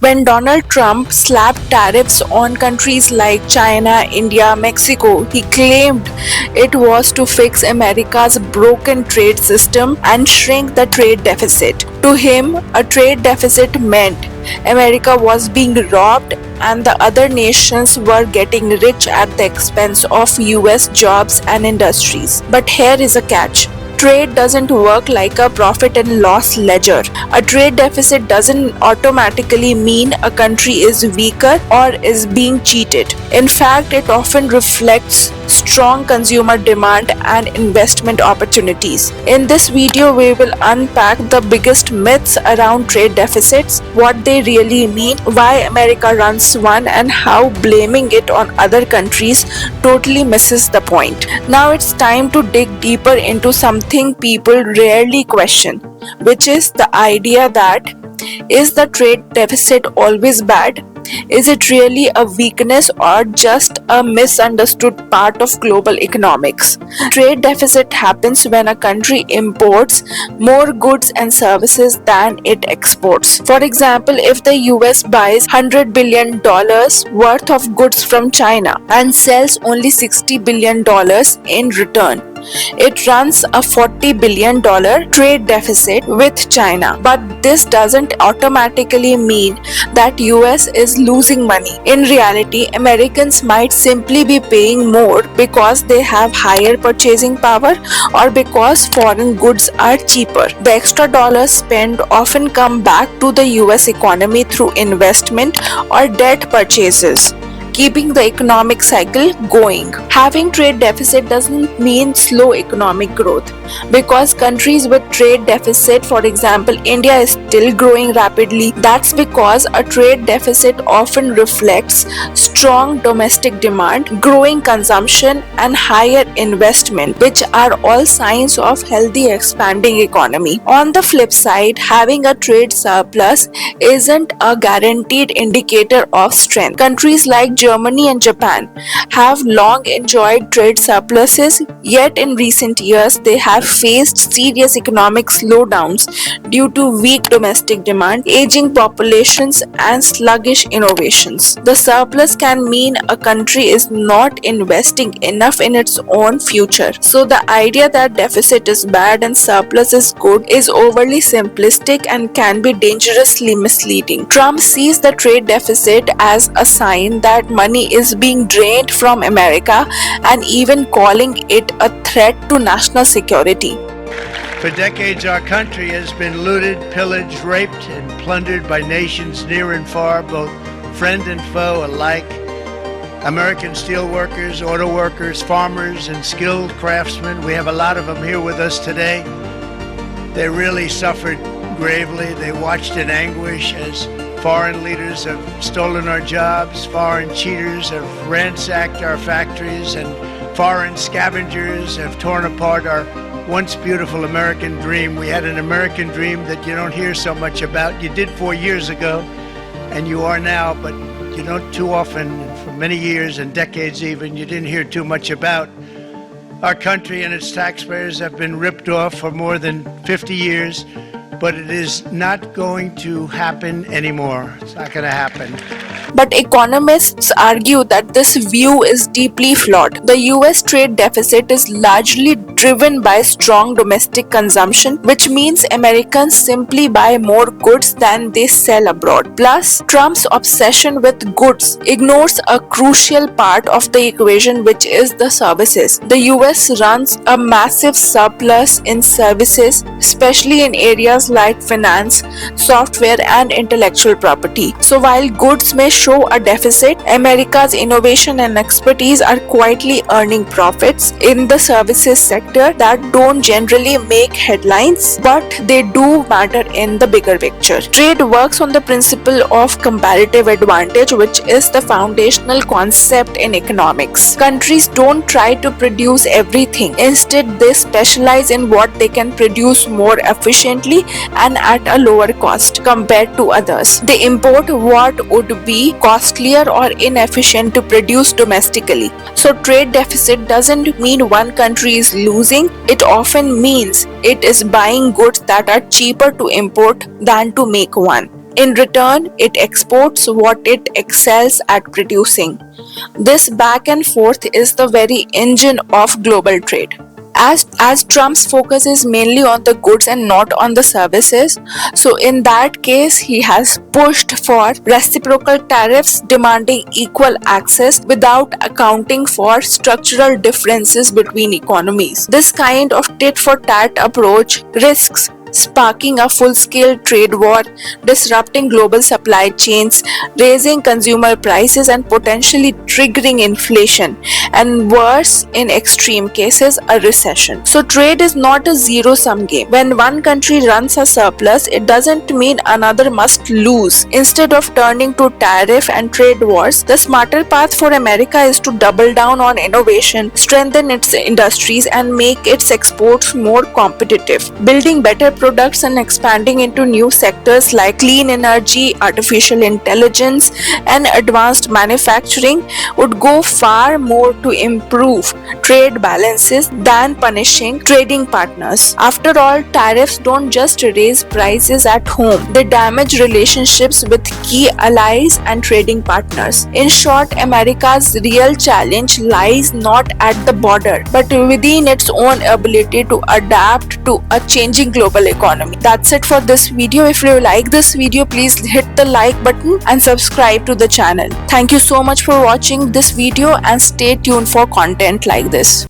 When Donald Trump slapped tariffs on countries like China, India, Mexico, he claimed it was to fix America's broken trade system and shrink the trade deficit. To him, a trade deficit meant America was being robbed and the other nations were getting rich at the expense of US jobs and industries. But here is a catch. Trade doesn't work like a profit and loss ledger. A trade deficit doesn't automatically mean a country is weaker or is being cheated. In fact, it often reflects strong consumer demand and investment opportunities. In this video, we will unpack the biggest myths around trade deficits, what they really mean, why America runs one, and how blaming it on other countries totally misses the point. Now it's time to dig deeper into something people rarely question, which is the idea that is the trade deficit always bad? Is it really a weakness or just a misunderstood part of global economics? Trade deficit happens when a country imports more goods and services than it exports. For example, if the US buys $100 billion worth of goods from China and sells only $60 billion in return, it runs a $40 billion trade deficit with China. But this doesn't automatically mean that US is losing money. In reality, Americans might simply be paying more because they have higher purchasing power or because foreign goods are cheaper. The extra dollars spent often come back to the US economy through investment or debt purchases, keeping the economic cycle going. Having trade deficit doesn't mean slow economic growth, because countries with trade deficit, for example India, is still growing rapidly. That's because a trade deficit often reflects strong domestic demand, growing consumption, and higher investment, which are all signs of healthy expanding economy. On the flip side, having a trade surplus isn't a guaranteed indicator of strength. Countries like Germany and Japan have long enjoyed trade surpluses, yet in recent years they have faced serious economic slowdowns due to weak domestic demand, aging populations, and sluggish innovations. The surplus can mean a country is not investing enough in its own future. So the idea that deficit is bad and surplus is good is overly simplistic and can be dangerously misleading. Trump sees the trade deficit as a sign that money is being drained from America and even calling it a threat to national security. For decades, our country has been looted, pillaged, raped, and plundered by nations near and far, both friend and foe alike. American steel workers, auto workers, farmers, and skilled craftsmen, we have a lot of them here with us today. They really suffered gravely. They watched in anguish as foreign leaders have stolen our jobs, foreign cheaters have ransacked our factories, and foreign scavengers have torn apart our once beautiful American dream. We had an American dream that you don't hear so much about. You did 4 years ago, and you are now, but you don't too often, for many years and decades even, you didn't hear too much about. Our country and its taxpayers have been ripped off for more than 50 years, but it is not going to happen anymore. It's not going to happen. But economists argue that this view is deeply flawed. The US trade deficit is largely driven by strong domestic consumption, which means Americans simply buy more goods than they sell abroad. Plus, Trump's obsession with goods ignores a crucial part of the equation, which is the services. The US runs a massive surplus in services, especially in areas like finance, software, and intellectual property. So while goods may show a deficit, America's innovation and expertise are quietly earning profits in the services sector that don't generally make headlines, but they do matter in the bigger picture. Trade works on the principle of comparative advantage, which is the foundational concept in economics. Countries don't try to produce everything. Instead, they specialize in what they can produce more efficiently and at a lower cost compared to others. They import what would be costlier or inefficient to produce domestically. So trade deficit doesn't mean one country is losing. It often means it is buying goods that are cheaper to import than to make one. In return, it exports what it excels at producing. This back and forth is the very engine of global trade. As Trump's focus is mainly on the goods and not on the services, so in that case he has pushed for reciprocal tariffs demanding equal access without accounting for structural differences between economies. This kind of tit for tat approach risks sparking a full-scale trade war, disrupting global supply chains, raising consumer prices and potentially triggering inflation, and worse, in extreme cases, a recession. So trade is not a zero-sum game. When one country runs a surplus, it doesn't mean another must lose. Instead of turning to tariff and trade wars, the smarter path for America is to double down on innovation, strengthen its industries, and make its exports more competitive. Building better products and expanding into new sectors like clean energy, artificial intelligence, and advanced manufacturing would go far more to improve trade balances than punishing trading partners. After all, tariffs don't just raise prices at home, they damage relationships with key allies and trading partners. In short, America's real challenge lies not at the border, but within its own ability to adapt to a changing global economy. That's it for this video. If you like this video, please hit the like button and subscribe to the channel. Thank you so much for watching this video and stay tuned for content like this.